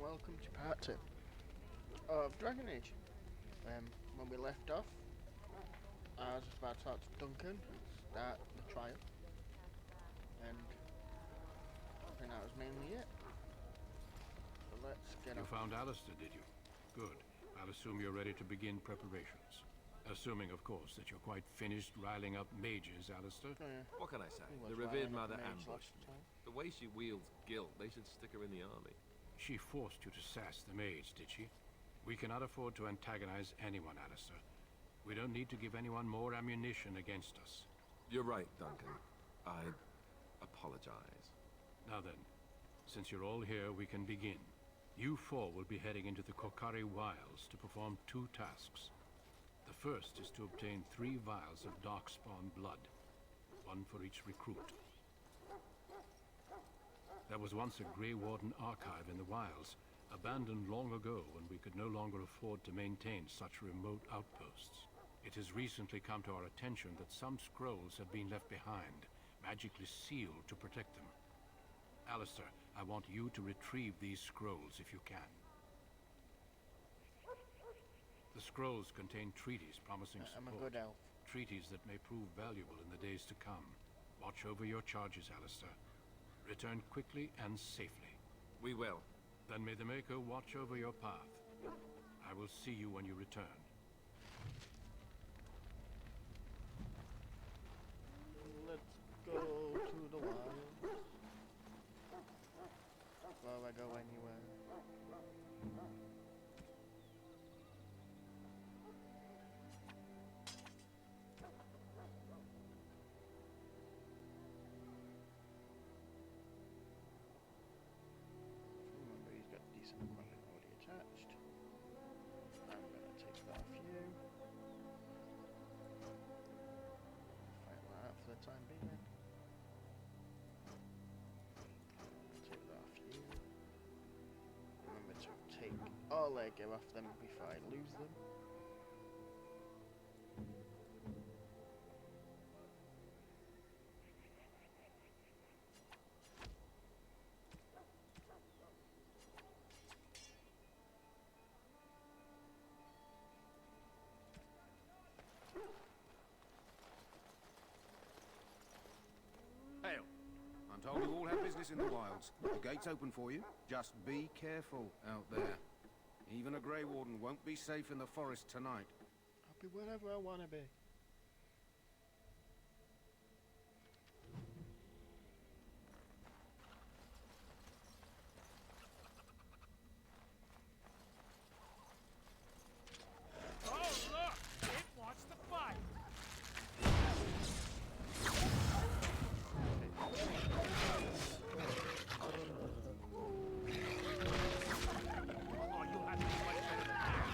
welcome to part 2 of Dragon Age. When we left off, I was about to talk to Duncan and start the trial, and I think that was mainly it. So let's get on. You found Alistair, did you? Good. I'll assume you're ready to begin preparations. Assuming, of course, that you're quite finished riling up mages, Alistair. Oh, yeah. What can I say? He was The revered riling up mother mages ambushed last me. time. The way she wields guilt, they should stick her in the army. She forced you to sass the mage, did she? We cannot afford to antagonize anyone, Alistair. We don't need to give anyone more ammunition against us. You're right, Duncan. I apologize. Now then, since you're all here, we can begin. You four will be heading into the Kokari Wilds to perform 2 tasks. The first is to obtain 3 vials of darkspawn blood, 1 for each recruit. There was once a Grey Warden archive in the wilds, abandoned long ago when we could no longer afford to maintain such remote outposts. It has recently come to our attention that some scrolls have been left behind, magically sealed to protect them. Alistair, I want you to retrieve these scrolls if you can. The scrolls contain treaties promising I'm a support. good elf. Treaties that may prove valuable in the days to come. Watch over your charges, Alistair. Return quickly and safely. We will. Then may the Maker watch over your path. I will see you when you return. Let's go to the wilds. Before I go anywhere. Remember, he's got decent equipment already attached. I'm gonna take that off you. Fight that out for the time being. Take that off you. Remember to take all their gear off them before I lose them. Hail. I'm told you all have business in the wilds. The gate's open for you. Just be careful out there. Even a Grey Warden won't be safe in the forest tonight. I'll be wherever I wanna be. Oh, look! It wants to fight! Oh, you'll have to be much better than that.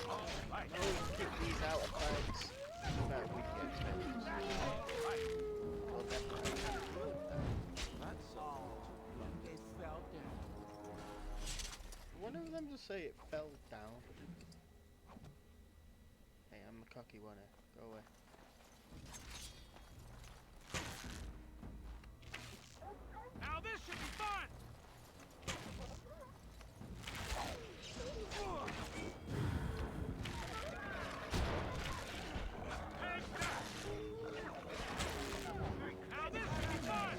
All right. Always keep these out of fights. No matter what you expect. All right. Well, definitely. That's It fell down. One of them just say it fell down. Hey, I'm a cocky one. Go away. Now this should be fun! Take that! Now this should be fun!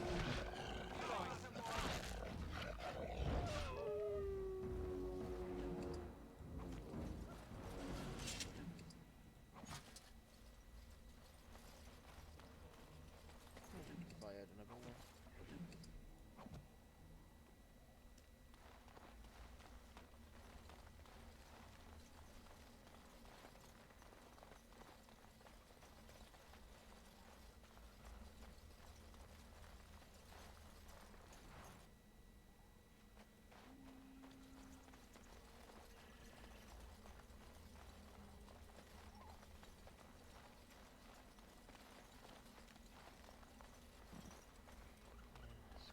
Fired another one.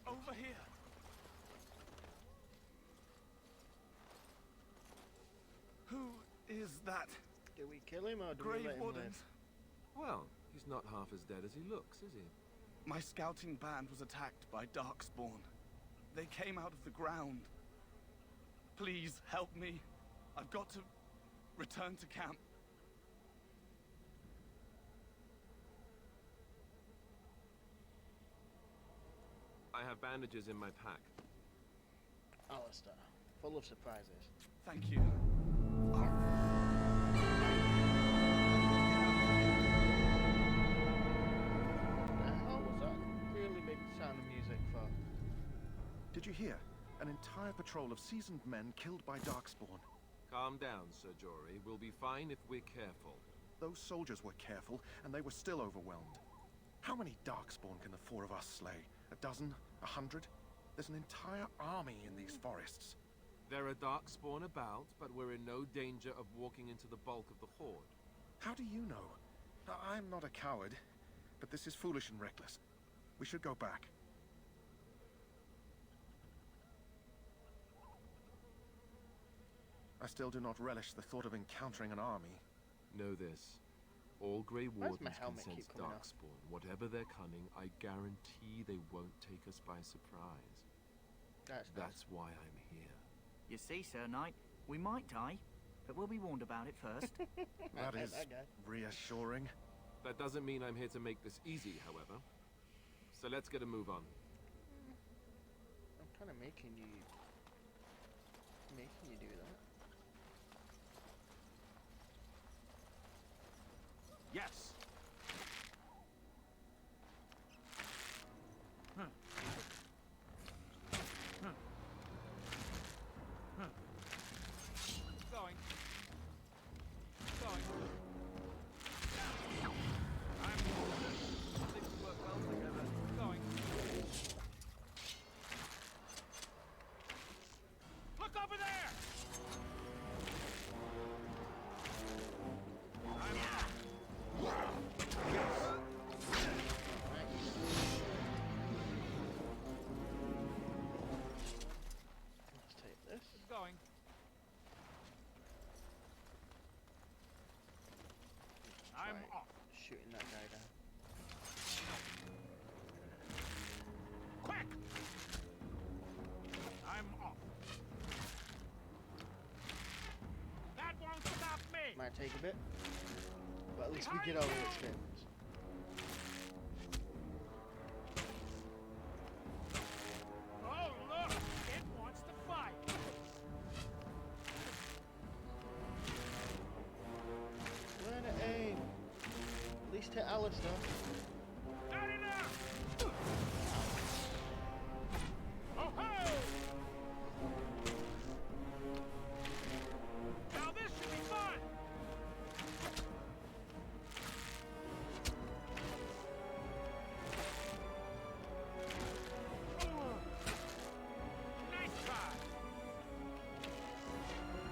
Over here! Who is that? Do we kill him or do Grey we let him Warden. live? Well, he's not half as dead as he looks, is he? My scouting band was attacked by Darkspawn. They came out of the ground. Please help me. I've got to return to camp. I have bandages in my pack. Alistair, full of surprises. Thank you. The hell was that really big sound of music for? Did you hear? An entire patrol of seasoned men killed by Darkspawn. Calm down, Sir Jory. We'll be fine if we're careful. Those soldiers were careful, and they were still overwhelmed. How many Darkspawn can the four of us slay? A dozen? 100? There's an entire army in these forests. There are Darkspawn about, but we're in no danger of walking into the bulk of the Horde. How do you know? I'm not a coward, but this is foolish and reckless. We should go back. I still do not relish the thought of encountering an army. Know this. All Grey Why does my Wardens can helmet sense keep coming off? Darkspawn. Whatever their cunning, I guarantee they won't take us by surprise. That's why I'm here. You see, Sir Knight, we might die, but we'll be warned about it first. That is that guy. reassuring. That doesn't mean I'm here to make this easy, however. So let's get a move on. I'm kind of making you do that. Yes. Going. Things work well together. Going. Look over there! Let's take this. Going. I'm Try off. shooting that guy down. Quick! I'm off. That won't stop me! Might take a bit, but at least we get over the experience. Oh, look! It wants to fight! Learn to aim. At least hit Alistair. Not enough! Oh, ho! Now this should be fun! Nice try!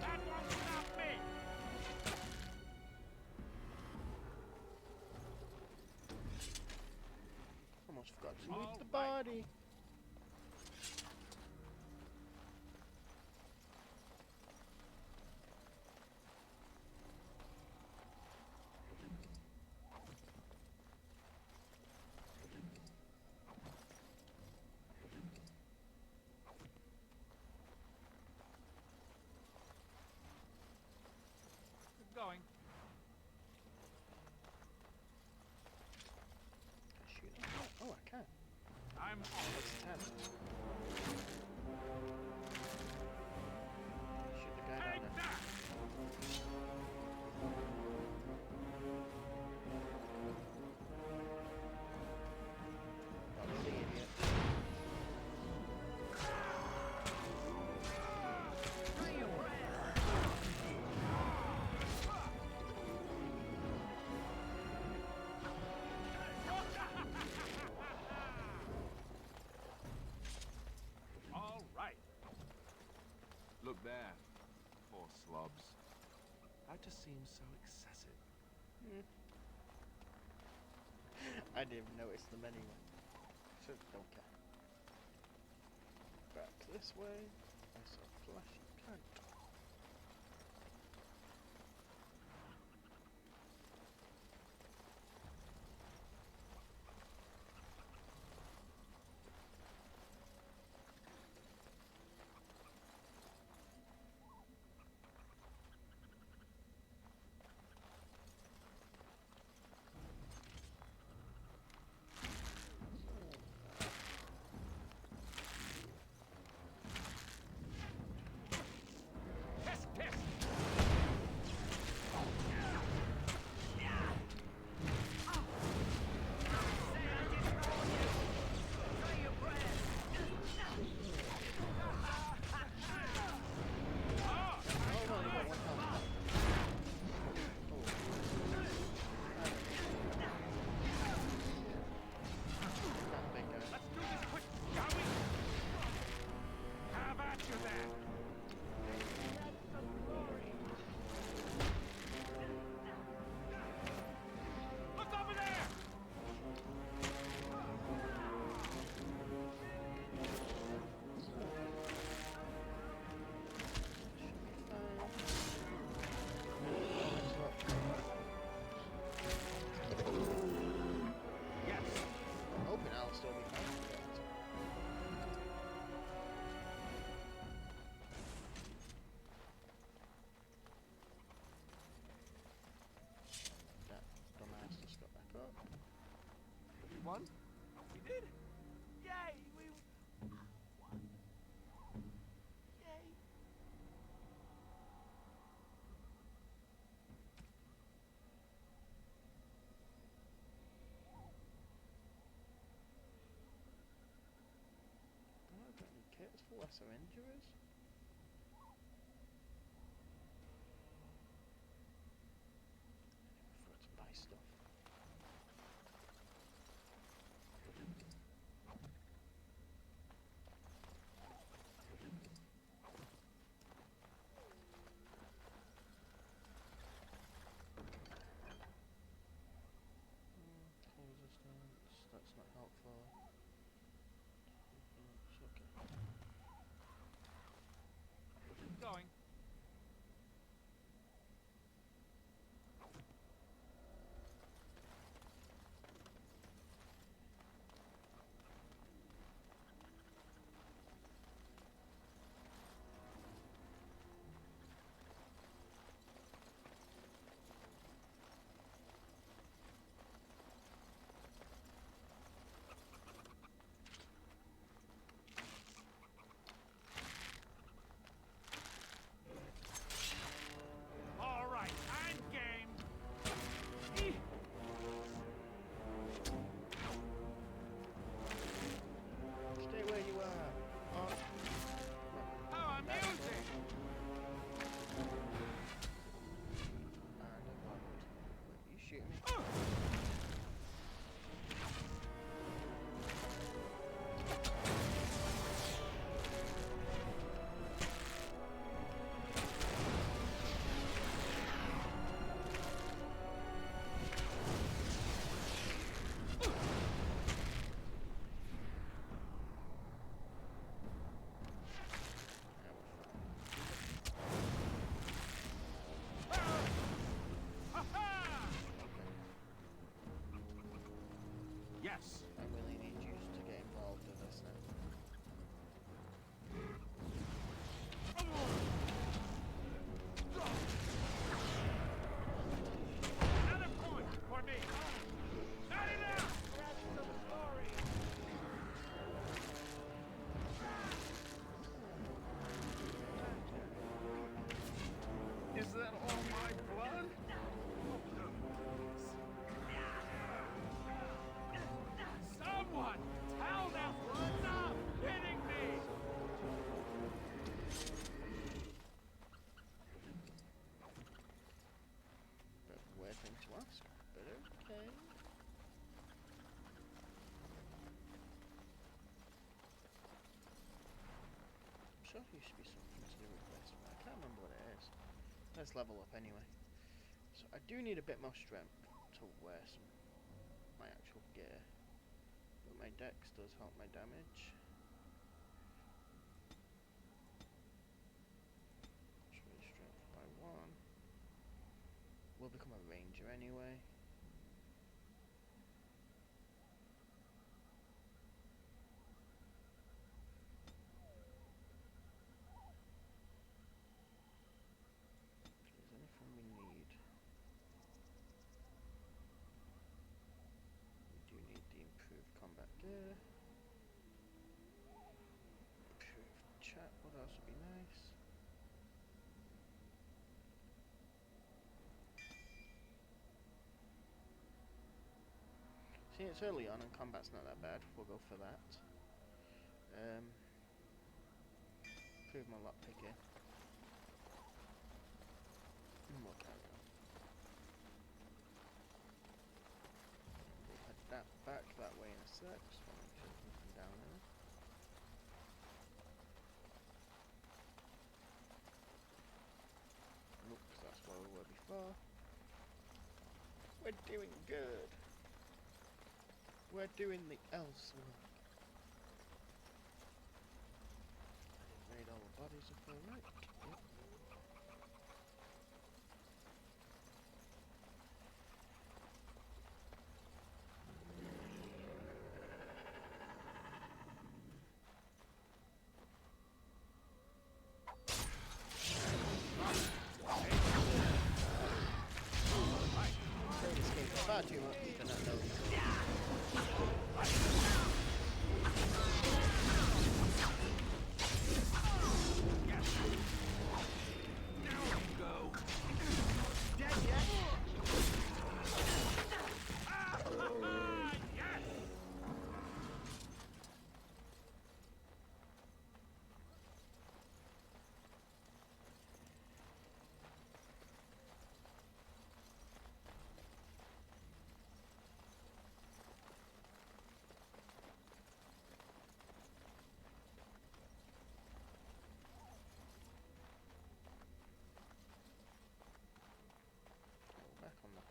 That won't stop me! Almost forgot to All loot the right. body. Going. Shoot him. Oh, I can. I'm off. Let's attempt. Shoot the guy down Take there. that! That was the idiot. All right. Look there. Poor slobs. That just seems so excessive. I didn't even notice them anyway. So don't care. Back this way. There's a flashy plant. lesser injuries? I forgot to buy stuff. Cold resistance, that's not helpful. It's okay. Going. All right, I'm game. Stay where you are. Oh. How amusing! And I blocked. Wait, you shoot me? Yes. I really need you to get involved in this now. Another point for me. Not enough. That's the story. Is that all my blood? Someone tell them stop hitting me. Bit of a weird thing to ask, but okay. I'm sure there used to be something to do with this, but I can't remember what it is. Let's level up anyway. So I do need a bit more strength to wear some my actual gear, but my dex does help my damage. Let's raise strength by 1. We'll become a ranger anyway. Is there anything we need? We do need the improved combat gear. Improved chat, what else would be nice? See, it's early on and combat's not that bad. We'll go for that. Improve my lockpicking. And we'll carry on. We'll head that back that way in a sec. Just want to make sure there's nothing down there. Nope, 'cause that's where we were before. We're doing good. We're doing the else work. I didn't raid all the bodies if they're right. Yep. Played this game far too much to not know these things.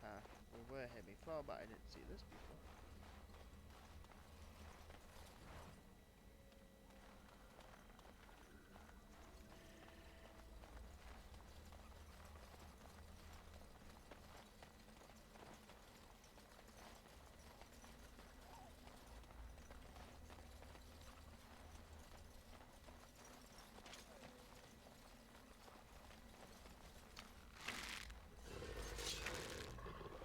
path. We were here before, but I didn't see this before.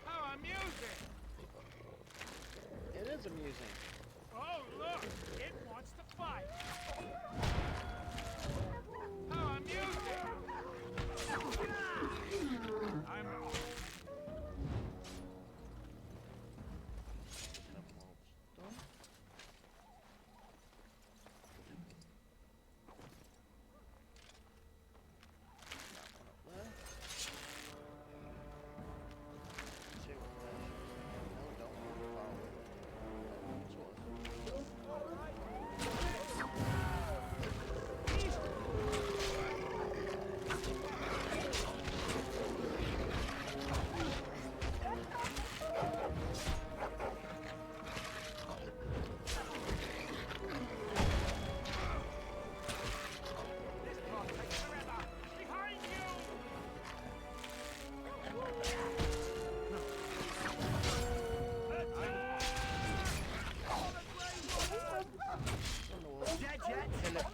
How amusing! It is amusing. Oh, look! It wants to fight! How amusing! I'm off. Picking up more stuff. That one up there. Two up there. No, don't move forward. This part takes forever! Behind you! On the wall. Dead yet? Kill it.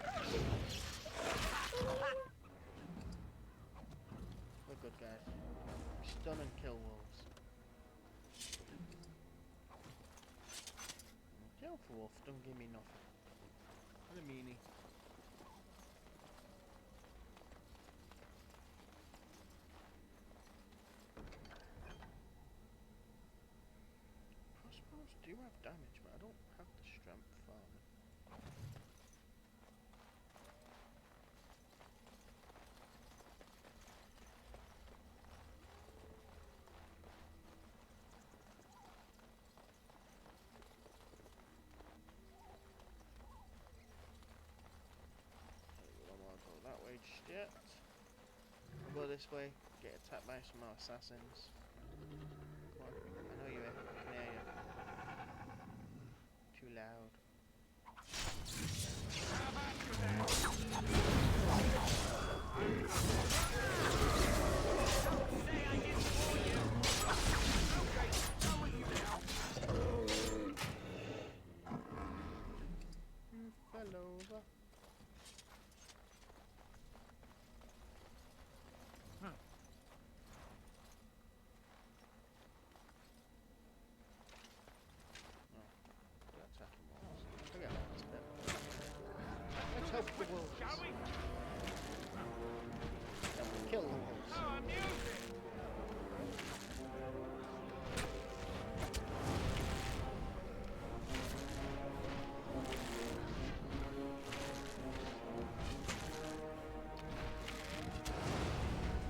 We're good, guys. Stun and kill wolves. Kill for wolf, don't give me nothing. What a meanie. Crossbows do have damage, but I don't have the strength for them. I don't want to go that way just yet. I'll go this way, get attacked by some more assassins. Come on, I know you're here. I can hear you. Too loud. Fell over. They're attacking wolves. Forget about this bit. Let's help the wolves. Shall we? Then we kill the wolves. How amusing!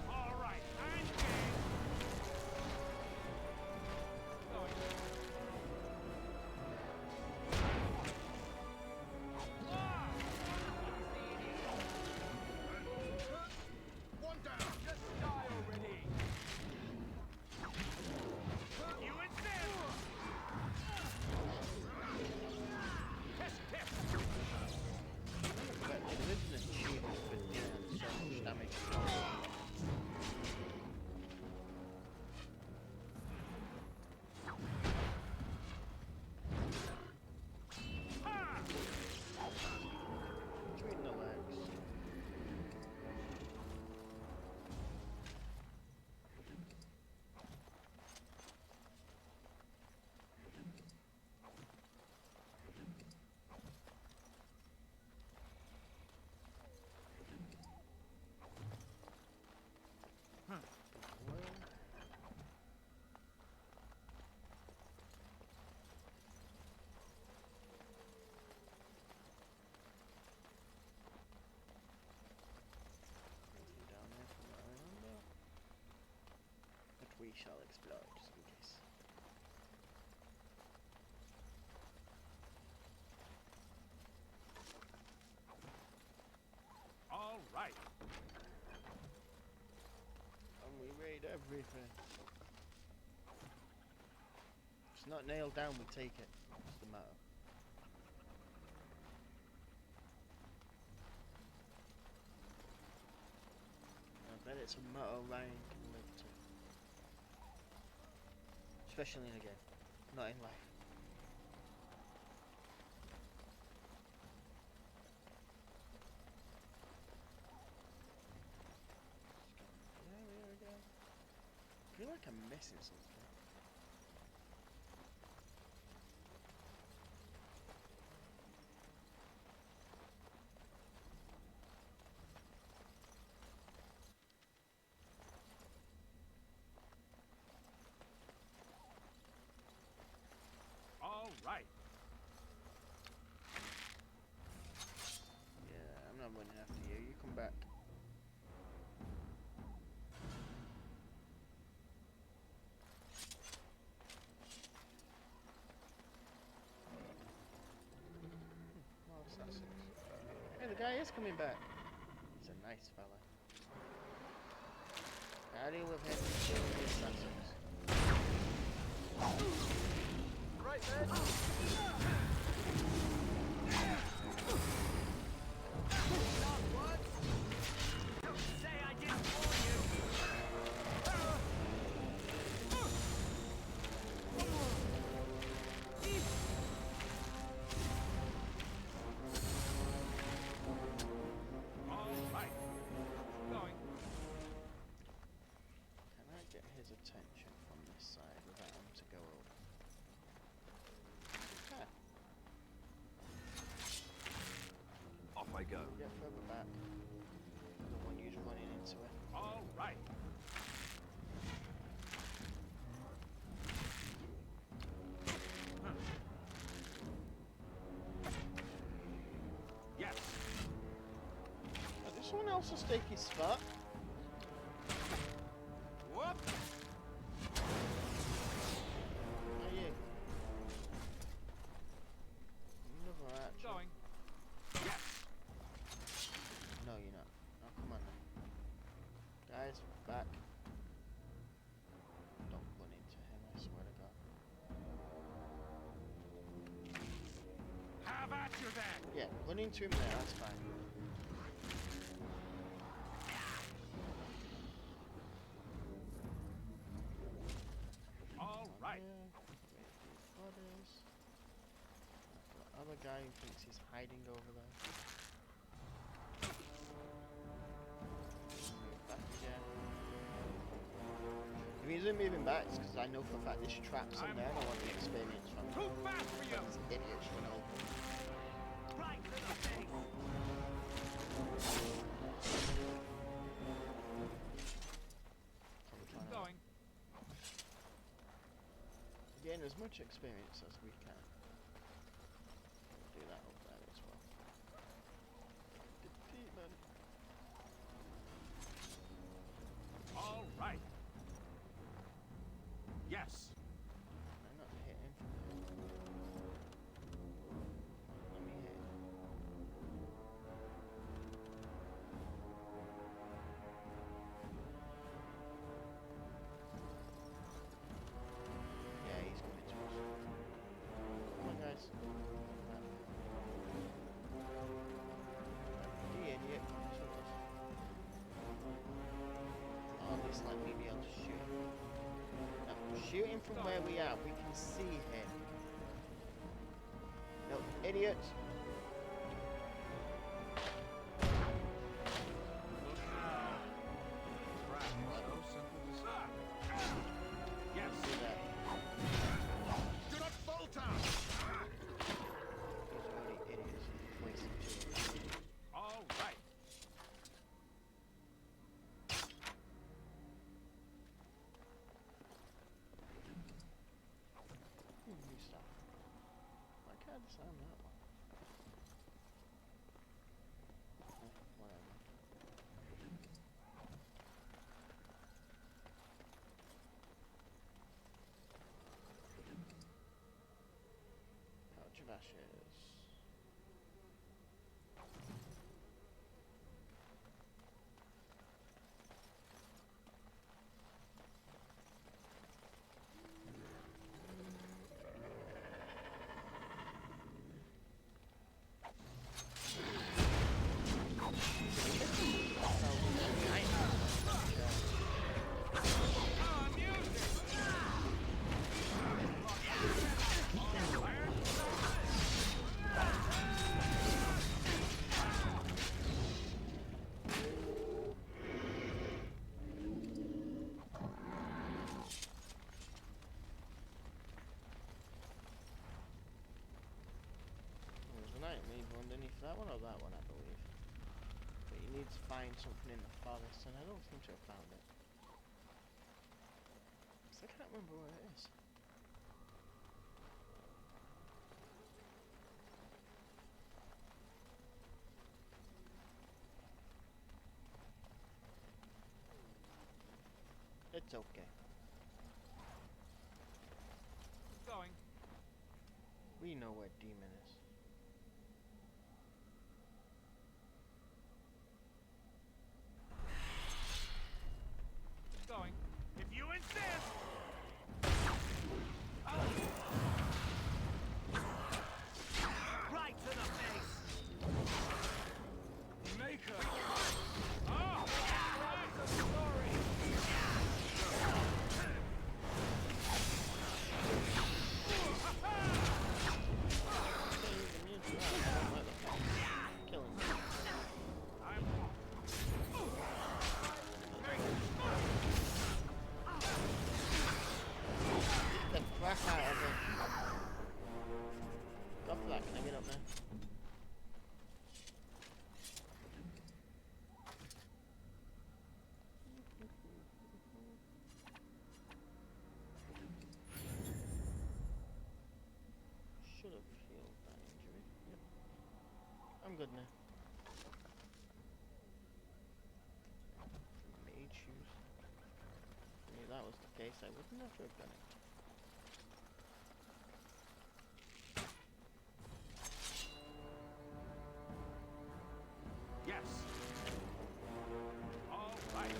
All right, and game. Going. One down! Just die already! You and them! Test, test! But it lives in a shield for dealing so much damage. Ha! Between the legs. Nothing down there from what I remember. But we shall explore just in case. All right. And we raid everything. it's not nailed down, we take it. That's the motto. I bet it's a motto Ryan can live to. Especially in a game, not in life. There we go. I feel like I'm missing something. All right. Yeah, I'm not running after you. You come back. More assassins. Hey, the guy is coming back. He's a nice fella. I'll deal with him and deal with the assassins. Right then. Don't say I didn't warn you. All right. Going. Can I get his attention from this side without him to go over? Ah, Off I go. get further back. I don't want you running into it. All right. Yes. Did someone else just take his spot? Whoop. Are you? Another action. Going. Yes. No, you're not. Oh, come on then. Guys, back. Don't run into him, I swear to God. Have at you then. Yeah, run into him there, that's fine. All right. Wait, others. The other guy who thinks he's hiding over there. Move back again. If he's moving back, it's because I know for a fact there's traps in there and I want the experience from Too fast for you. these idiots run over. Right to the face. So we're trying to Going. gain as much experience as we can. Do that over there as well. Demon. All right. Yes. Can I not hit him from here? Let me hit him. Yeah, he's coming to us. Come on, guys. The idiot comes to us. Oh, at least let me be able to shoot him. Now, shoot him from where we are. We can see him. No, idiot. Yes. See that. Do not falter! These bloody idiots wasting two. All right. New stuff. Why can't I sound that one? Whatever. Pouch of ashes. that one or that one, I believe. But you need to find something in the forest, and I don't seem to have found it. So I can't remember where it is. It's okay. Going. We know where Demon is. Going. If you insist. Right to the face! Maker. Oh! That's a story. Killing me. I'm The crap out of it. Go for that, can I get up there? Should have healed that injury. Yep. I'm good now. Mage shoes. If I knew that was the case, I wouldn't have to have done it. yes. All right.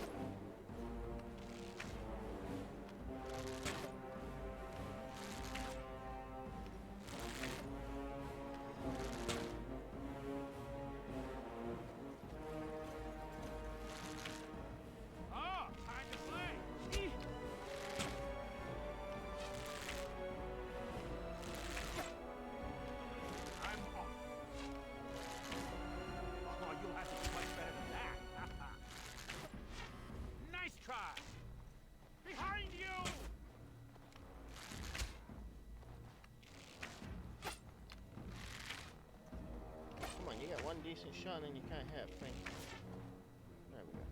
Oh, time to play. I'm off. Oh, you'll have to do much better than that. Nice try. Behind you. Come on, you get one decent shot and then you can't hit a thing. There we go.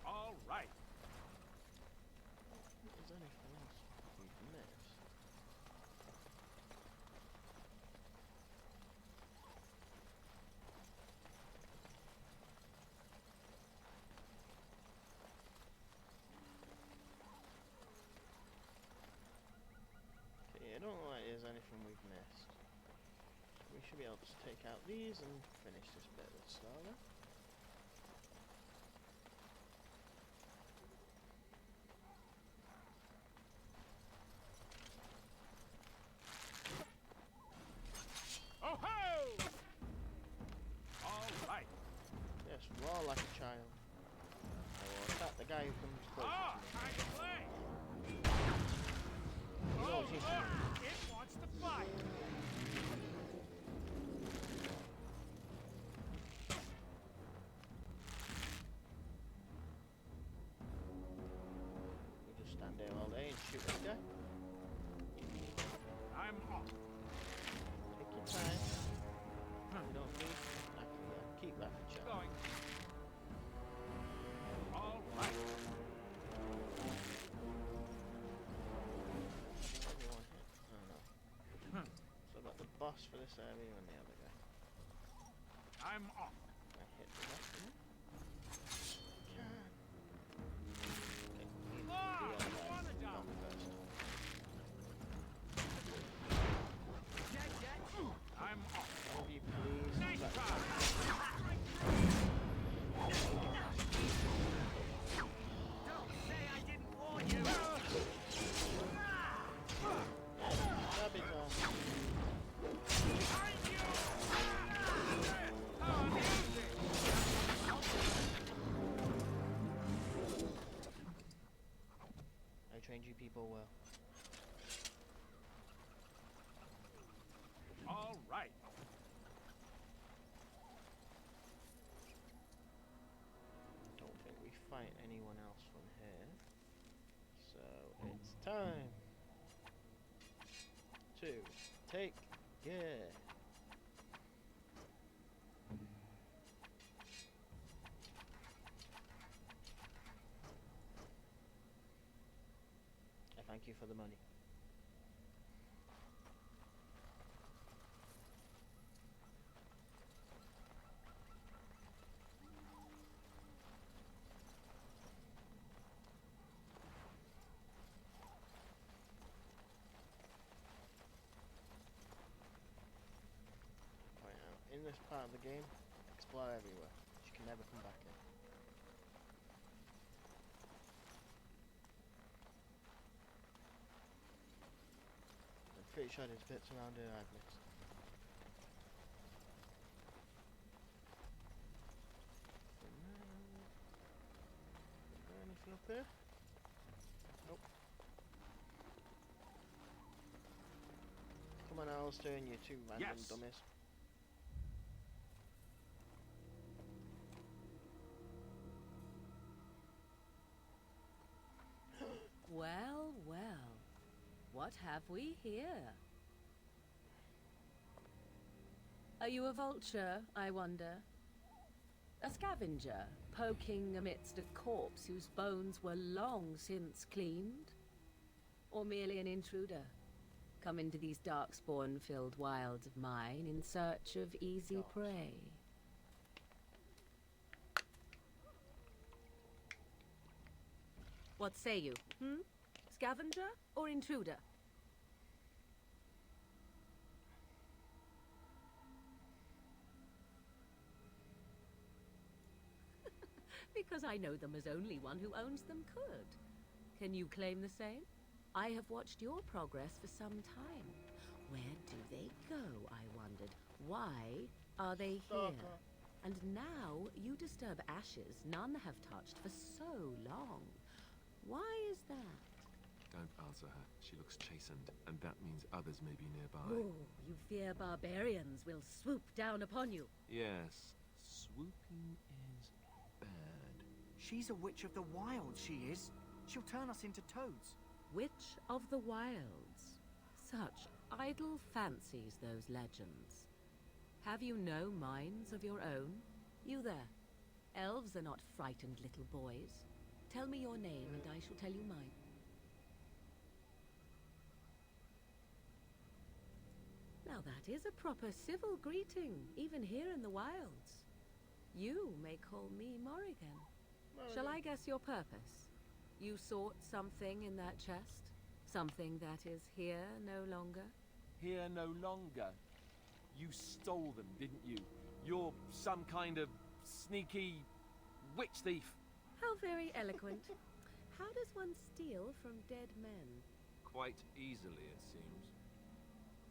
All right. Is there anything else we've missed? Okay, I don't know like there's anything we've missed. We should be able to take out these and finish this bit of the story. Oh ho! All right. Yes, roar like a child. I will attack the guy who comes closer Ah, to me. time to play. You know Oh, what he's look, doing. it wants to fight. We just stand there all day and shoot this guy. I'm off. Take your time. You don't need to keep rapid shot. Going. All right. Everyone hit. Oh no. So I got the boss for this area and the other guy. I'm off. I hit the rest of them. Okay, need the Ah, other you guy wanna die. gone first. I'm off. One of you please. Nice back try. Don't say I didn't warn you! Grab his arm. Behind you. Oh, music. I trained you people well. All right. fight anyone else from here. So it's time to take gear. I thank you for the money. Right now, in this part of the game, explore everywhere. You can never come back in. I'm pretty sure there's bits around here I've missed. Is there anything up here? Nope. Come on, Alistair, and you two random Yes. dummies. Well, well. What have we here? Are you a vulture, I wonder? A scavenger, poking amidst a corpse whose bones were long since cleaned? Or merely an intruder, come into these darkspawn-filled wilds of mine in search of easy prey? What say you, Scavenger or intruder? Because I know them as only one who owns them could. Can you claim the same? I have watched your progress for some time. Where do they go, I wondered? Why are they here? And now you disturb ashes none have touched for so long. Why is that? Don't answer her. She looks chastened, and that means others may be nearby. Oh, you fear barbarians will swoop down upon you. Yes, swooping is bad. She's a witch of the wild, she is. She'll turn us into toads. Witch of the Wilds. Such idle fancies, those legends. Have you no minds of your own? You there. Elves are not frightened little boys. Tell me your name and I shall tell you mine. Now that is a proper civil greeting, even here in the wilds. You may call me Morrigan. Shall I guess your purpose? You sought something in that chest? Something that is here no longer? Here no longer. You stole them, didn't you? You're some kind of sneaky witch thief. How very eloquent. How does one steal from dead men? Quite easily, it seems.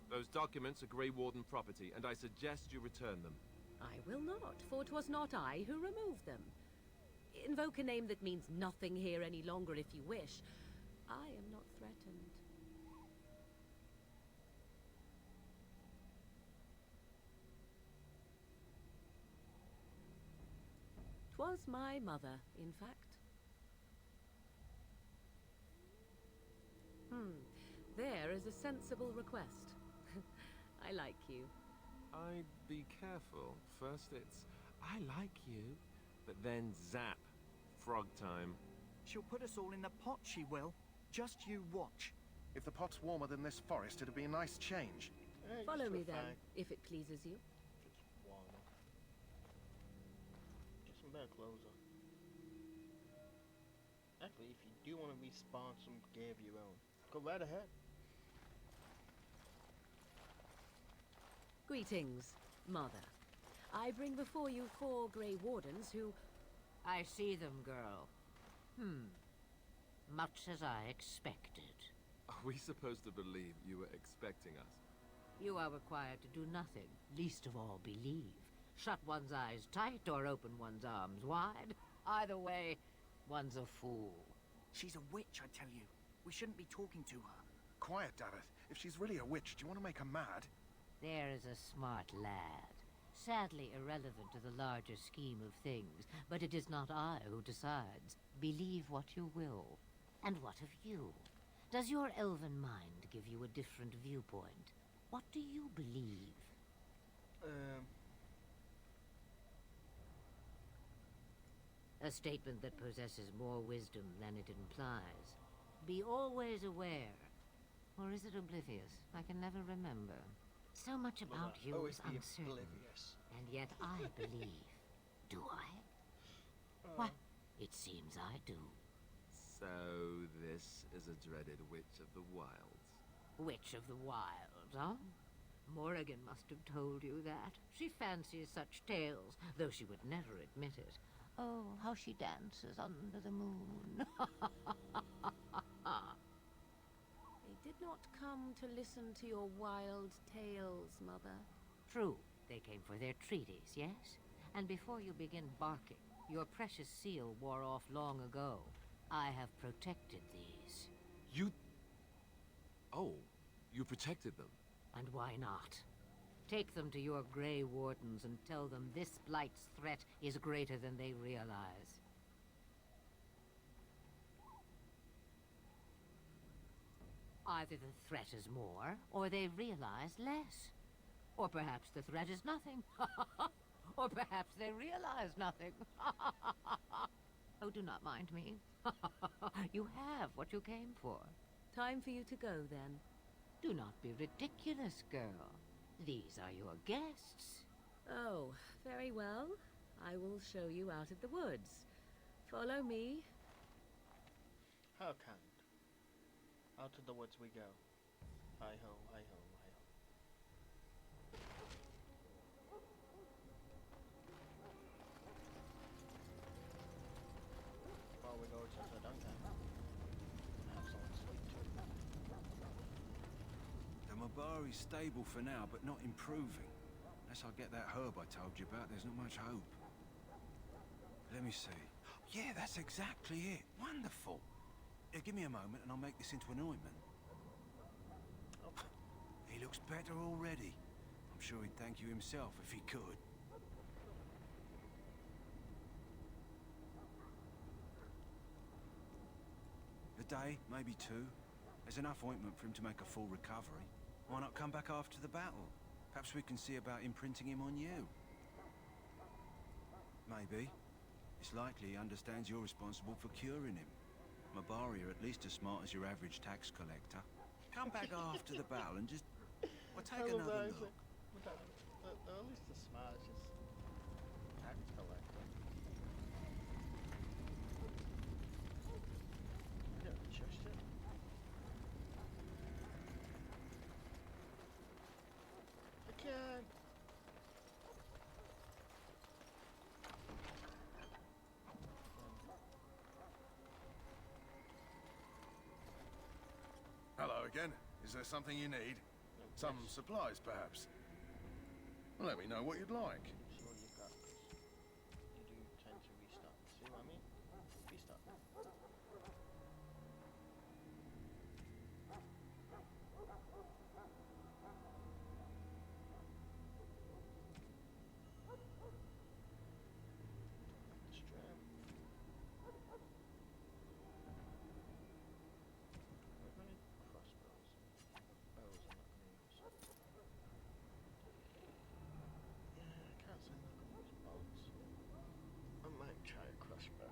Those documents are Grey Warden property, and I suggest you return them. I will not, for 'twas not I who removed them. Invoke a name that means nothing here any longer if you wish. I am not threatened. 'Twas my mother, in fact. There is a sensible request. I like you. I'd be careful. First it's, I like you, but then zap. Frog time. She'll put us all in the pot, she will. Just you watch. If the pot's warmer than this forest, it'd be a nice change. Follow me then, if it pleases you. Just warm up. Get some better clothes on. Actually, if you do want to respawn some gear of your own, go right ahead. Greetings, Mother. I bring before you 4 Grey Wardens who... I see them, girl. Much as I expected. Are we supposed to believe you were expecting us? You are required to do nothing, least of all believe. Shut one's eyes tight or open one's arms wide. Either way, one's a fool. She's a witch, I tell you. We shouldn't be talking to her. Quiet, Dareth. If she's really a witch, do you want to make her mad? There is a smart lad. Sadly irrelevant to the larger scheme of things, but it is not I who decides. Believe what you will. And what of you? Does your elven mind give you a different viewpoint? What do you believe? A statement that possesses more wisdom than it implies. Be always aware. Or is it oblivious? I can never remember. So much about you is uncertain. Oblivious. And yet I believe. Do I? What? It seems I do. So this is a dreaded Witch of the Wilds. Witch of the Wilds, huh? Morrigan must have told you that. She fancies such tales, though she would never admit it. Oh, how she dances under the moon. They did not come to listen to your wild tales, Mother. True, they came for their treaties, yes? And before you begin barking, your precious seal wore off long ago. I have protected these. You... Oh, you protected them? And why not? Take them to your Grey Wardens and tell them this Blight's threat is greater than they realize. Either the threat is more, or they realize less. Or perhaps the threat is nothing. Or perhaps they realize nothing. Oh, do not mind me. You have what you came for. Time for you to go, then. Do not be ridiculous, girl. These are your guests. Oh, very well. I will show you out of the woods. Follow me. How kind. Out of the woods we go. Hi-ho, hi-ho, hi-ho. While we go to the dungeon, have someone sleep too. The Mabari's stable for now, but not improving. Unless I get that herb I told you about, there's not much hope. Let me see. Yeah, that's exactly it. Wonderful. Give me a moment and I'll make this into an ointment. He looks better already. I'm sure he'd thank you himself if he could. A day, maybe two. There's enough ointment for him to make a full recovery. Why not come back after the battle? Perhaps we can see about imprinting him on you. Maybe. It's likely he understands you're responsible for curing him. Mabari are at least as smart as your average tax collector. Come back after the battle and just... well, take another look. At least the smartest tax collector. I don't trust it. I can't. Hello again. Is there something you need? Some supplies, perhaps? Well, let me know what you'd like. See what you've got. You do tend to restock. See what I mean? Restock. Strength. We're gonna need crossbows. Bows I'm not gonna use. Yeah, I can't say I'm not gonna use bows. I might try a crossbow.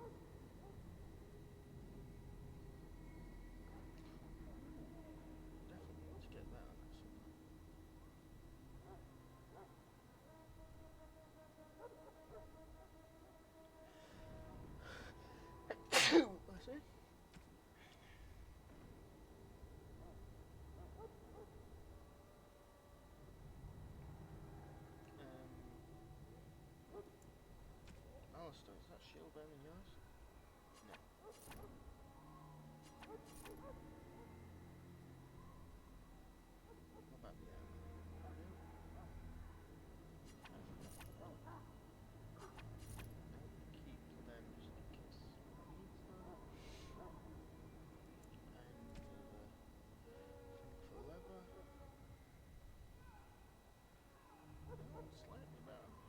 Definitely want to get that on at some point. What's it? Alistair, is that shield bearing yours? No. What about the armor? Keep them just in case someone needs them. And for leather. Slightly better.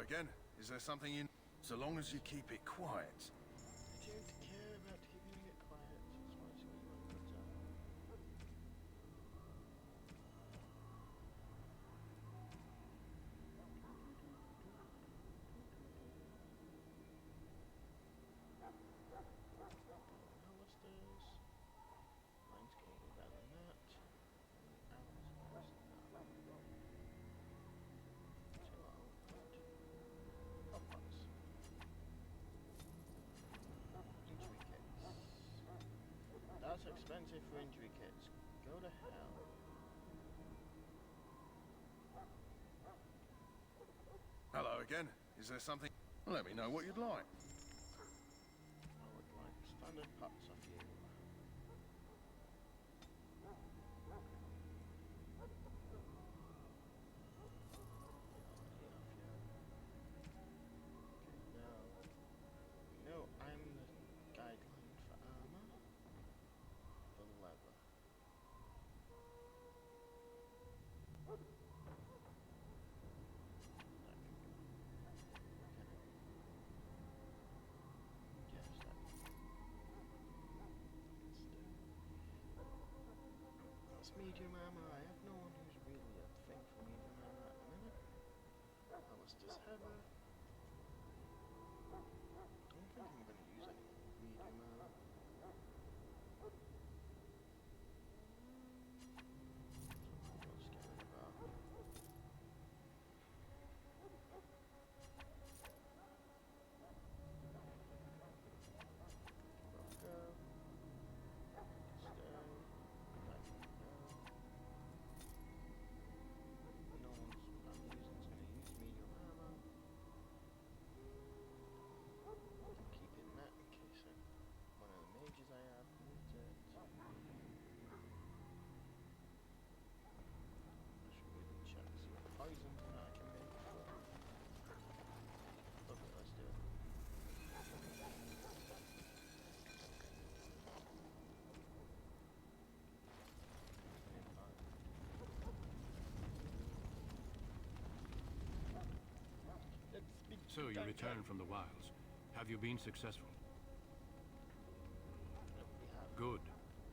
again. Is there something you... So long as you keep it quiet. I don't care about keeping it quiet. That's why it's what you want to tell. Alistair's. Mine's going to be better than that. Alistair's. Injury kits. That's expensive for injury kits. Go to hell. Hello again. Is there something... Let me know what you'd like. I would like standard pots of you. No, I'm the guideline for armor. The leather. Yes, that's medium armor. I have no one who's really a thing for medium armor at the minute. Alistair's heavy. I don't think I'm going to use any medium armor. Let's get rid of that. Both go. Stay. That can go. No one's I'm using's going to use medium armor. Keeping that in case one of the mages I have needs it. I should really check to see what poisons and that I can make. Okay, let's do it. So you returned from the wilds. Have you been successful? We have. Good.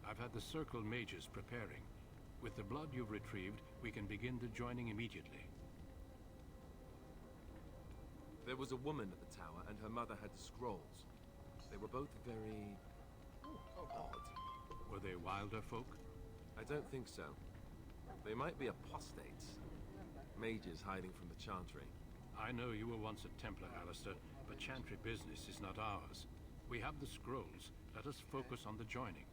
I've had the Circle mages preparing. With the blood you've retrieved, we can begin the joining immediately. There was a woman at the tower, and her mother had scrolls. They were both very... odd. Were they wilder folk? I don't think so. They might be apostates. Mages hiding from the Chantry. I know you were once a Templar, Alistair, but Chantry business is not ours. We have the scrolls. Let us focus on the joining.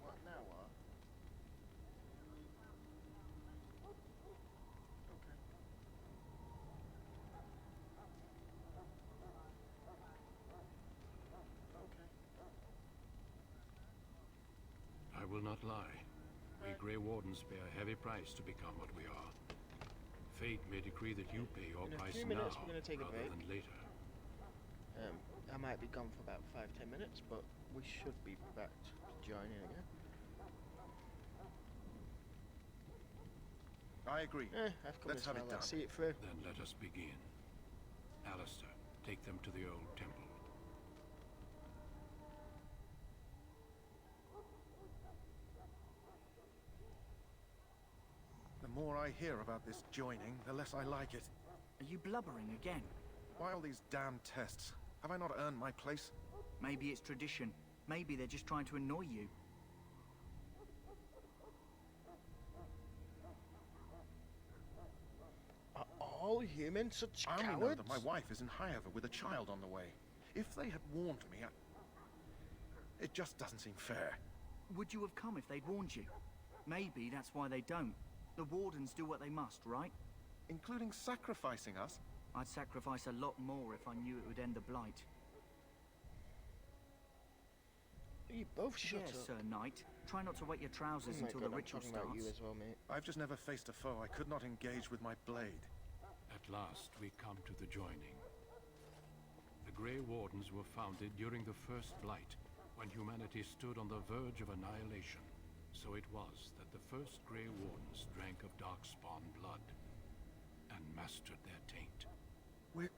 What now, what? Okay. Okay. I will not lie. We Grey Wardens pay a heavy price to become what we are. Fate may decree that you pay your In a price few now, minutes, we're gonna take a rather break. than later. I might be gone for about 5-10 minutes, but we should be back to joining again. I agree. I've come Let's this have far, it let's done. see it through. Then let us begin. Alistair, take them to the old temple. The more I hear about this joining, the less I like it. Are you blubbering again? Why all these damn tests? Have I not earned my place? Maybe it's tradition. Maybe they're just trying to annoy you. Are all humans such I cowards? only know that my wife is in Highover with a child on the way. If they had warned me, it just doesn't seem fair. Would you have come if they'd warned you? Maybe that's why they don't. The Wardens do what they must, right? Including sacrificing us? I'd sacrifice a lot more if I knew it would end the Blight. You both shut Yes, up. Sir Knight. Try not to wet your trousers Oh my until God, the I'm ritual talking starts. about you as well, mate. I've just never faced a foe I could not engage with my blade. At last, we come to the joining. The Grey Wardens were founded during the First Blight, when humanity stood on the verge of annihilation. So it was that the first Grey Wardens drank of Darkspawn blood and mastered their taint. We're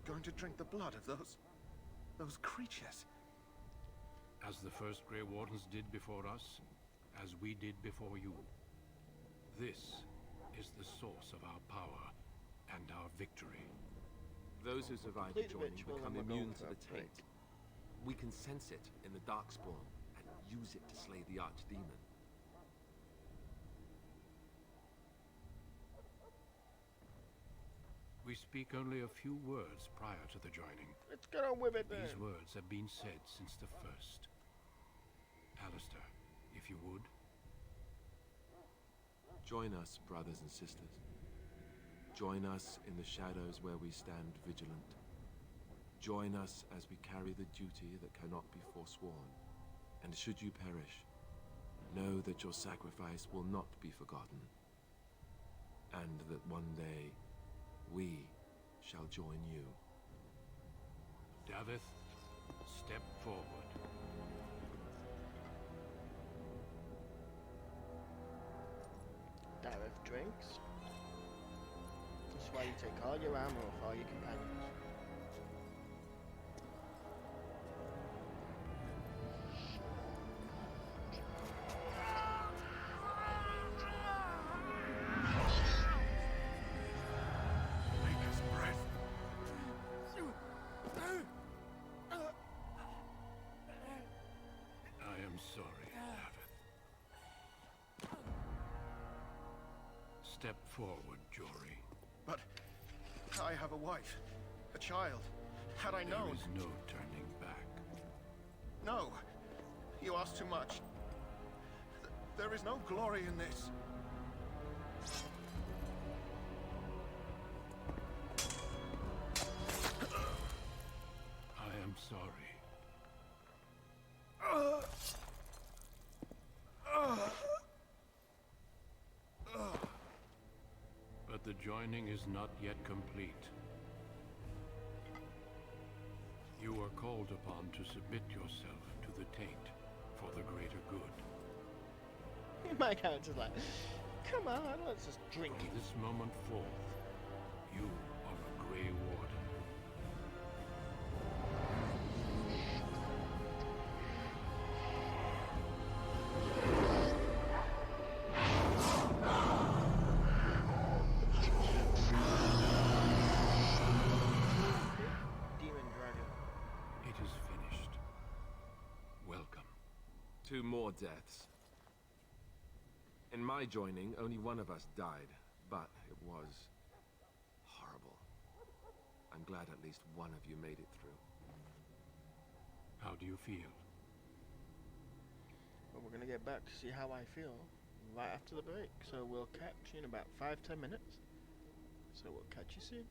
going to drink the blood of those creatures. As the first Grey Wardens did before us, as we did before you. This is the source of our power and our victory. Those who survive the Complete joining ritual become and we're immune going to for the a break. taint. We can sense it in the Darkspawn and use it to slay the Archdemon. We speak only a few words prior to the joining. Let's get on with it then. These words have been said since the first. Alistair, if you would. Join us, brothers and sisters. Join us in the shadows where we stand vigilant. Join us as we carry the duty that cannot be forsworn. And should you perish, know that your sacrifice will not be forgotten. And that one day, we shall join you. Davith, step forward. Dareth drinks. That's why you take all your ammo off all your companions. Maker's breath. I am sorry, Davith. Step forward, Jory. But I have a wife, a child. Had I known... There is no turning back. No. You ask too much. There is no glory in this. I am sorry. But the joining is not yet complete. You are called upon to submit yourself to the taint for the greater good. My character's like, come on, let's just drink. From this moment forth, you are a Grey Warden. Demon dragon. It is finished. Welcome. 2 more deaths. In my joining, only one of us died, but it was horrible. I'm glad at least one of you made it through. How do you feel? Well, we're gonna get back to see how I feel right after the break. So we'll catch you in about 5-10 minutes. So we'll catch you soon.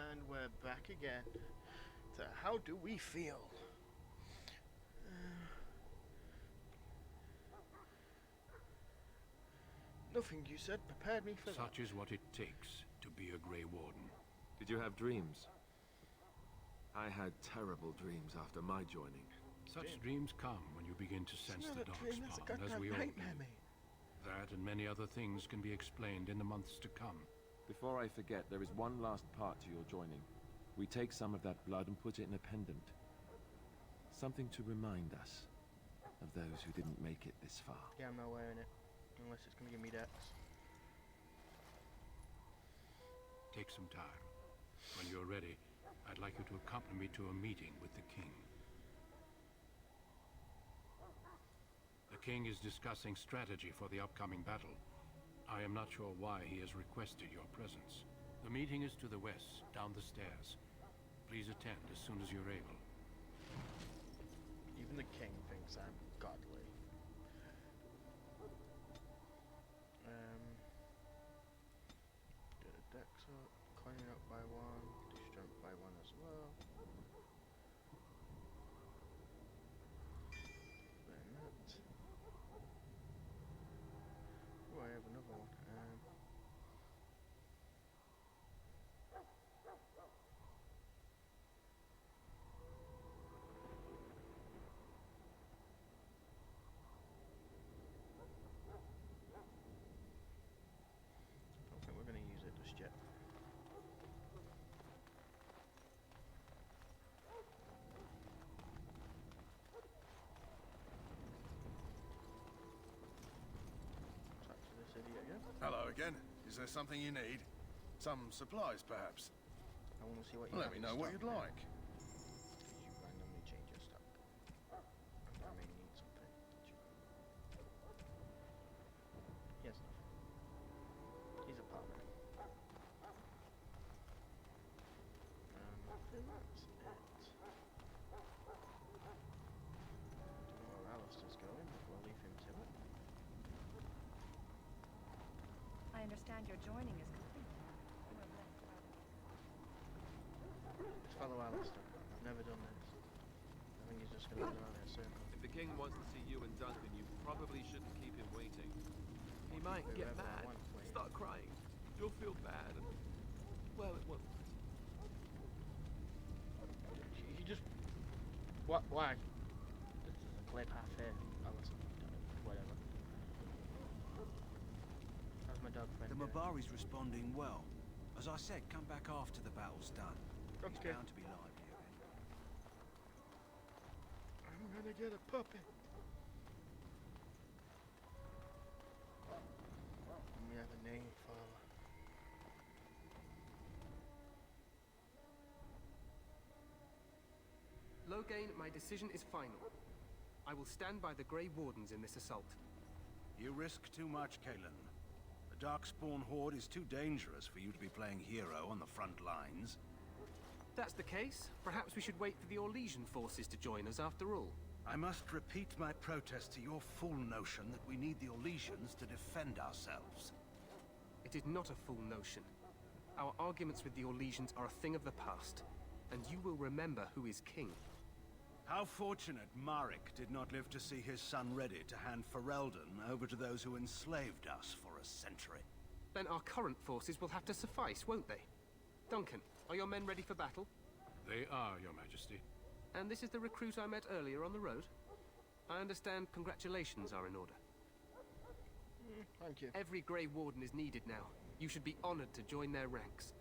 And we're back again. So how do we feel? Nothing you said prepared me for that. Such is what it takes to be a Grey Warden. Did you have dreams? I had terrible dreams after my joining. Such dreams come when you begin to sense the Darkspawn, as we all do. That and many other things can be explained in the months to come. Before I forget, there is one last part to your joining. We take some of that blood and put it in a pendant. Something to remind us of those who didn't make it this far. Yeah, I'm not wearing it. Unless it's gonna give me dex. Take some time. When you're ready, I'd like you to accompany me to a meeting with the king. The king is discussing strategy for the upcoming battle. I am not sure why he has requested your presence. The meeting is to the west, down the stairs. Please attend as soon as you're able. Even the king thinks I'm godly. Get a dex up, coin up by 1, do strength by 1 as well. Then that. Oh, I have another one. I don't think we're going to use it just yet. Talk to this idiot again. Hello again. Is there something you need? Some supplies, perhaps? I want to see what you Let have me in know what stock you'd now. like. You randomly change your stock. I may need something. He has nothing. He's a partner. I think that's it. Don't know where Alistair's going, but we'll leave him to it. I understand your joining is complete. Just follow Alistair. I've never done this. I think he's just going to go around in a circle. If the king wants to see you and Duncan, you probably shouldn't keep him waiting. He might Whoever get mad, wants waiting. start crying. You'll feel bad, and well, it won't. You just... What? Why? This is a clear path here. Alistair. Whatever. How's my dog friend The doing? Mabari's responding well. As I said, come back after the battle's done. He's Okay. bound to be lively again. I'm gonna get a puppy. And we have a name for her. Loghain, my decision is final. I will stand by the Grey Wardens in this assault. You risk too much, Kalen. The Darkspawn Horde is too dangerous for you to be playing hero on the front lines. If that's the case, perhaps we should wait for the Orlesian forces to join us after all. I must repeat my protest to your fool notion that we need the Orlesians to defend ourselves. It is not a fool notion. Our arguments with the Orlesians are a thing of the past, and you will remember who is king. How fortunate Marek did not live to see his son ready to hand Ferelden over to those who enslaved us for a century. Then our current forces will have to suffice, won't they? Duncan, are your men ready for battle? They are, Your Majesty. And this is the recruit I met earlier on the road? I understand congratulations are in order. Thank you. Every Grey Warden is needed now. You should be honored to join their ranks.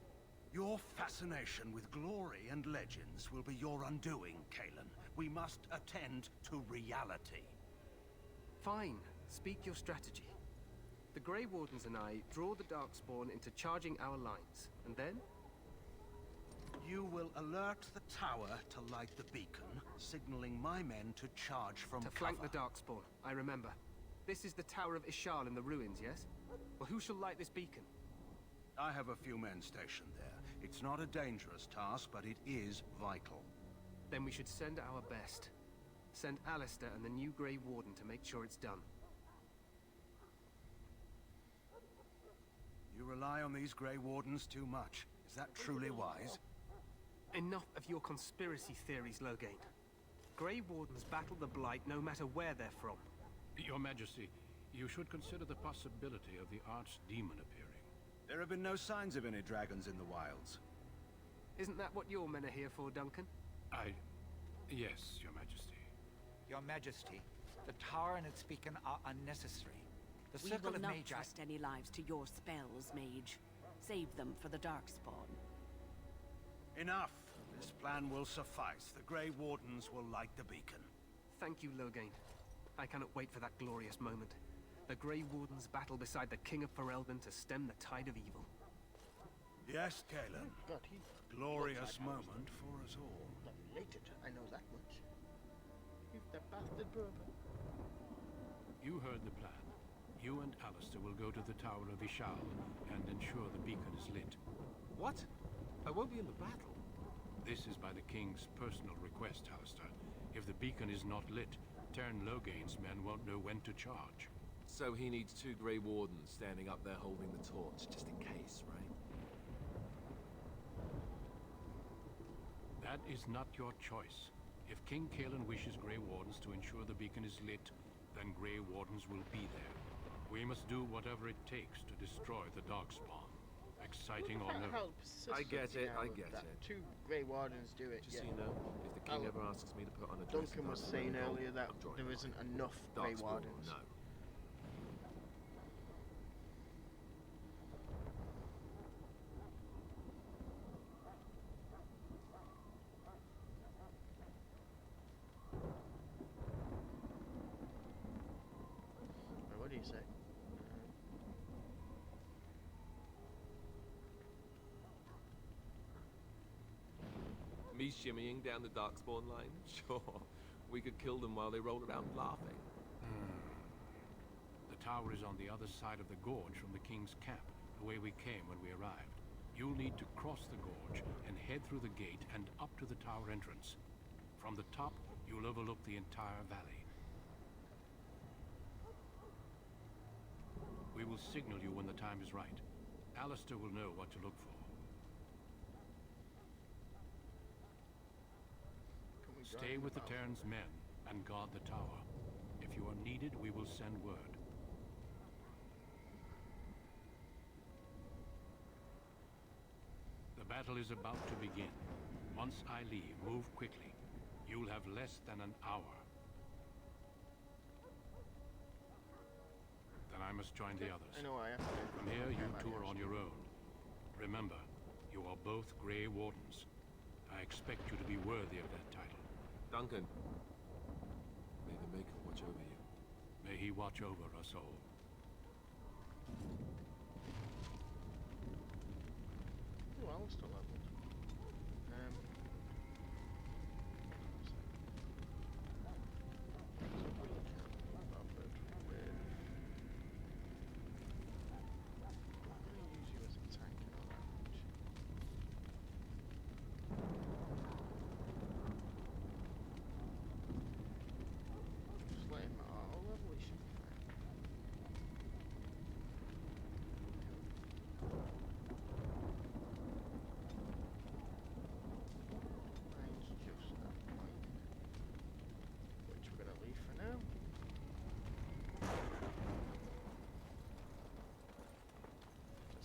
Your fascination with glory and legends will be your undoing, Kalen. We must attend to reality. Fine. Speak your strategy. The Grey Wardens and I draw the Darkspawn into charging our lines, and then? You will alert the tower to light the beacon, signaling my men to charge from To flank the Darkspawn, I remember. This is the Tower of Ishal in the ruins, yes? Well, who shall light this beacon? I have a few men stationed there. It's not a dangerous task, but it is vital. Then we should send our best. Send Alistair and the new Grey Warden to make sure it's done. You rely on these Grey Wardens too much. Is that truly wise? Enough of your conspiracy theories, Loghain. Grey Wardens battle the Blight no matter where they're from. Your Majesty, you should consider the possibility of the archdemon appearing. There have been no signs of any dragons in the wilds. Isn't that what your men are here for, Duncan? Yes, Your Majesty. Your Majesty, the tower and its beacon are unnecessary. The We circle will of not Magi... trust any lives to your spells, Mage. Save them for the Darkspawn. Enough! This plan will suffice. The Grey Wardens will light the beacon. Thank you, Loghain. I cannot wait for that glorious moment. The Grey Wardens battle beside the King of Ferelden to stem the tide of evil. Yes, Galen. God, he Glorious moment for us all. related. I know that much. You the bastard brother. You heard the plan. You and Alistair will go to the Tower of Ishal and ensure the beacon is lit. What? I won't be in the battle. This is by the King's personal request, Alistair. If the beacon is not lit, Tern Loghain's men won't know when to charge. So he needs 2 Grey Wardens standing up there holding the torch, just in case, right? That is not your choice. If King Cailan wishes Grey Wardens to ensure the beacon is lit, then Grey Wardens will be there. We must do whatever it takes to destroy the Darkspawn. Exciting or no. I get it, I get that. it. 2 Grey Wardens do it, Just yeah. so you know, if the King ever asks me to put on a dress Duncan and was dance saying around the earlier that I'm joining there mine. isn't enough Grey Darkspawn, Wardens. no. What do you say? Me shimmying down the Darkspawn line? Sure. We could kill them while they roll around laughing. The tower is on the other side of the gorge from the King's camp, the way we came when we arrived. You'll need to cross the gorge and head through the gate and up to the tower entrance. From the top, you'll overlook the entire valley. We will signal you when the time is right. Alistair will know what to look for. Stay with the Terran's men and guard the tower. If you are needed, we will send word. The battle is about to begin. Once I leave, move quickly. You'll have less than an hour. Then I must join the others. I know I have to. From here, you two are on your own. Remember, you are both Grey Wardens. I expect you to be worthy of that title. Duncan, may the Maker watch over you. May he watch over us all. Oh, Alistair leveled.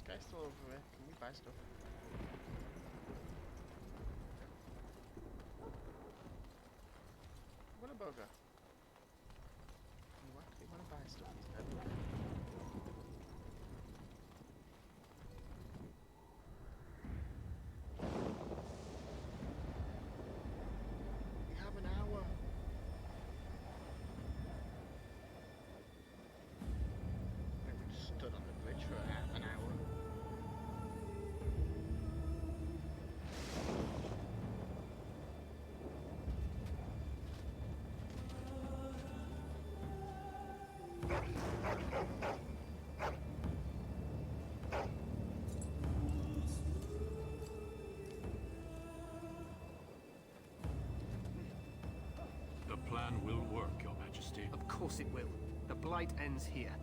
Guy's still over here. Can we buy stuff? What a bugger. You actually want to buy stuff? He's never there. We have an hour. We stood on the bridge for half an hour. The plan will work, Your Majesty. Of course it will. The Blight ends here.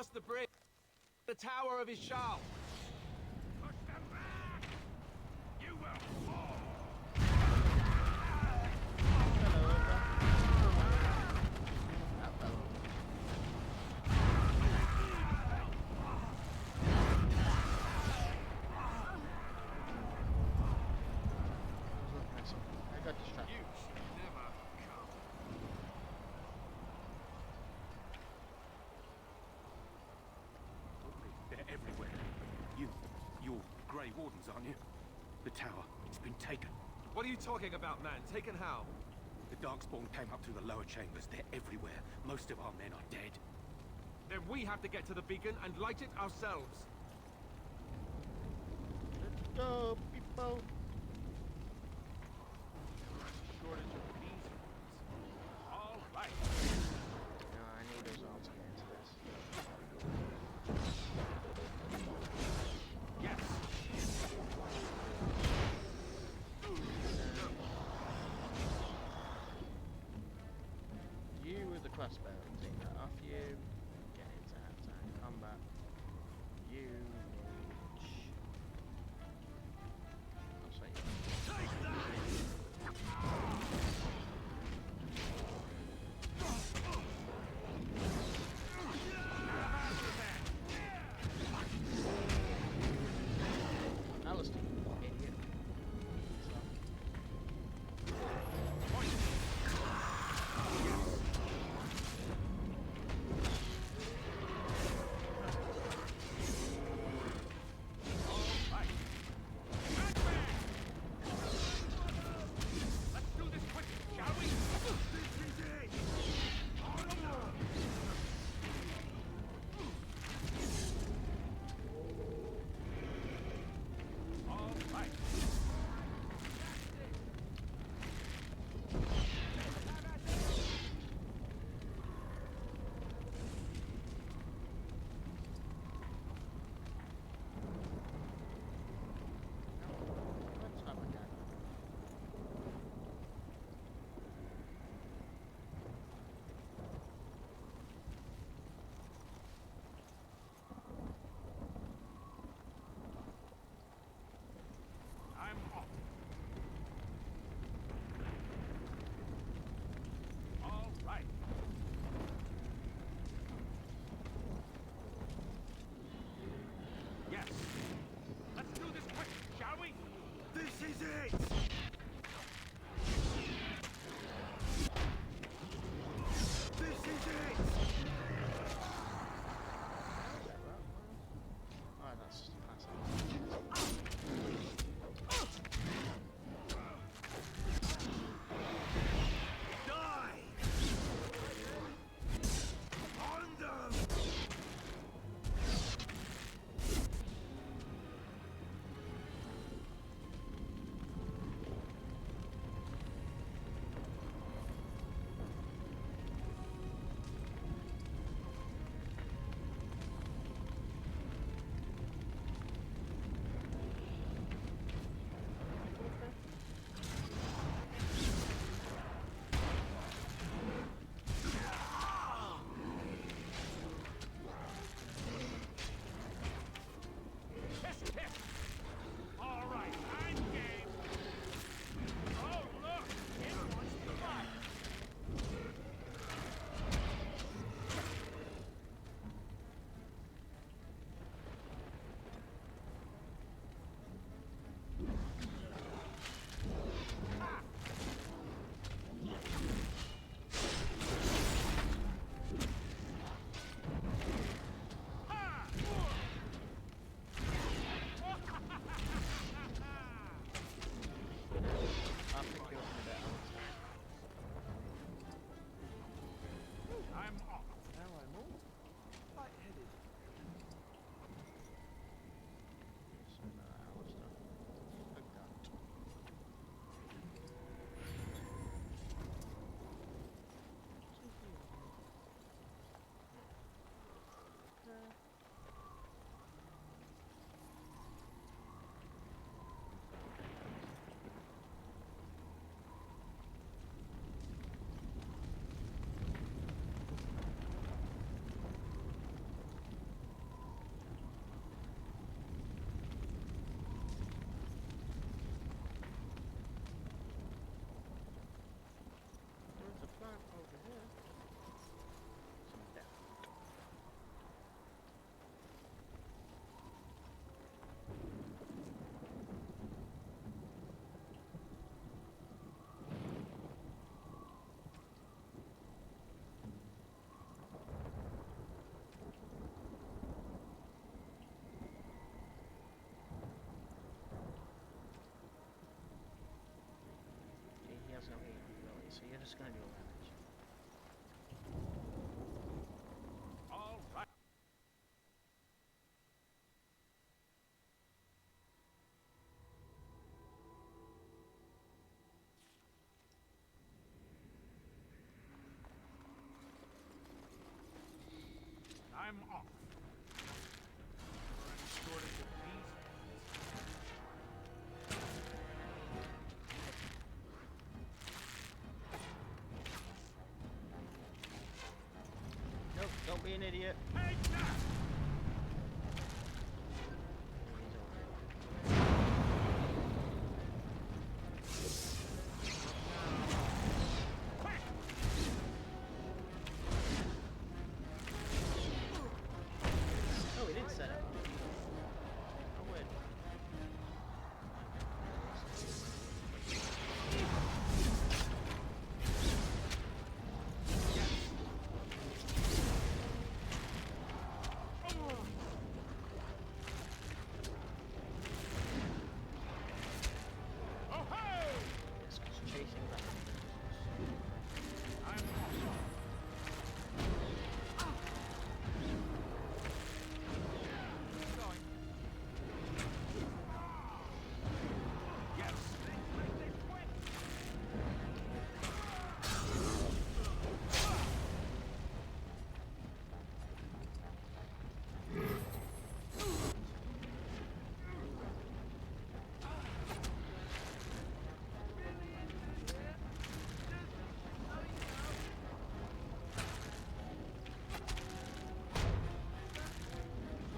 across the bridge. The tower of Ishal. Push them back! You will fall! I got distracted. You should never come. They're everywhere. You're Grey Wardens, aren't you? The tower, it's been taken. What are you talking about, man? Taken how? The Darkspawn came up through the lower chambers. They're everywhere. Most of our men are dead. Then we have to get to the beacon and light it ourselves. Let's go, people. Shortage of these ones. All right. No, I need those all to get into this. Yes. You with the crossbow, take that off you. Get into hand-to-hand combat. You mage. I'll show you. Alistair, idiot. So you're just gonna do damage. All right. I'm off. For any shortage of these Nope, don't be an idiot. Take that! Oh, we did set it. Oh, wait. Oh, hey! Yes, 'cause chasing that. I'm going. Yes.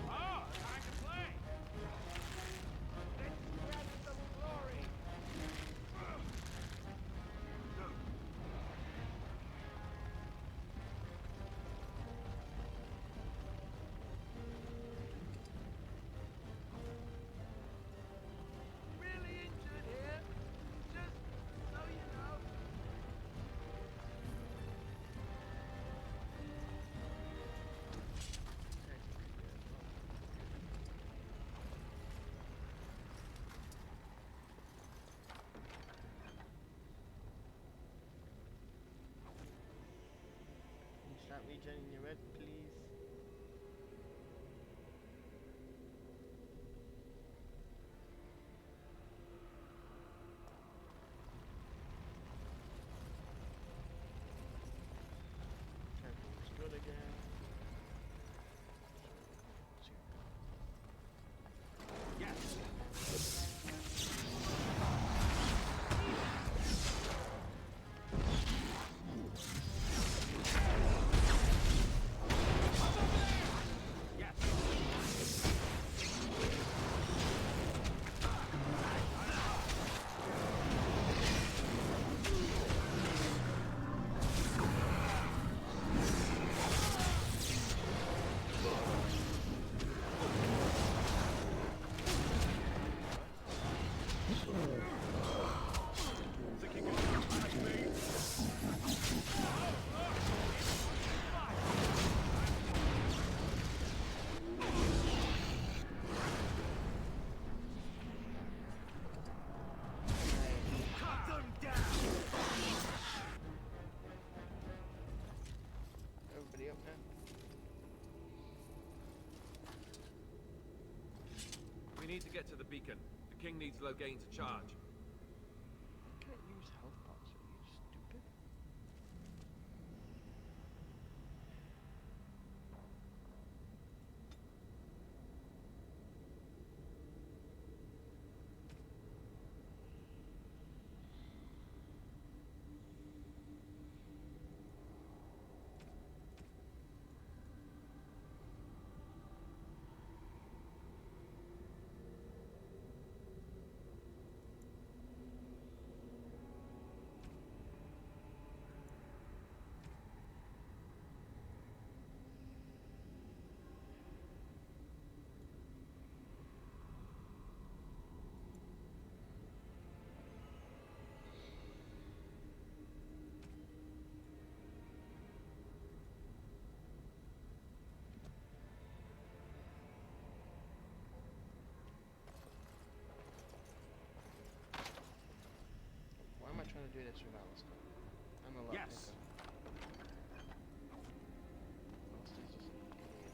Oh, time to play. Let's grab some glory. Really injured here, just so you know. Can you start regenerating your red, please? Everything's good again. Yes. Yes. Cut them down. Everybody up now? We need to get to the beacon. The king needs Loghain to charge. You can't use health pots, are you stupid? Why am I trying to do this with Alistair? a lot Yes. quicker. Unless he's just an idiot.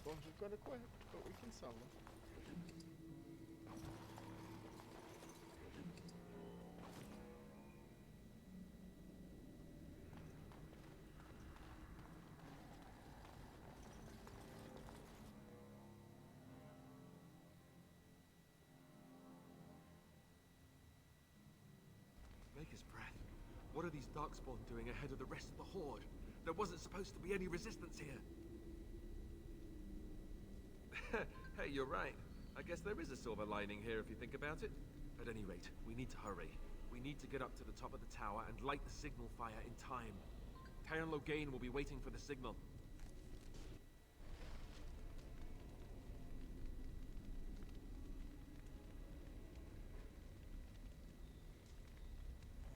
Ones we've got equipped, but we can sell them. Maker's breath. What are these Darkspawn doing ahead of the rest of the Horde? There wasn't supposed to be any resistance here. Hey, you're right. I guess there is a silver lining here if you think about it. At any rate, we need to hurry. We need to get up to the top of the tower and light the signal fire in time. Tyron Loghain will be waiting for the signal.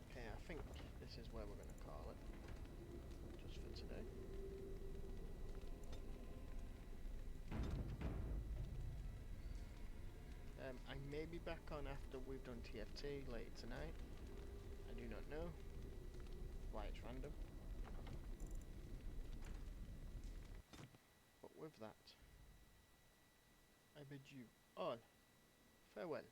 Okay, I think this is where we're going to call it. Just for today. I may be back on after we've done TFT late tonight. I do not know why it's random. But with that, I bid you all farewell.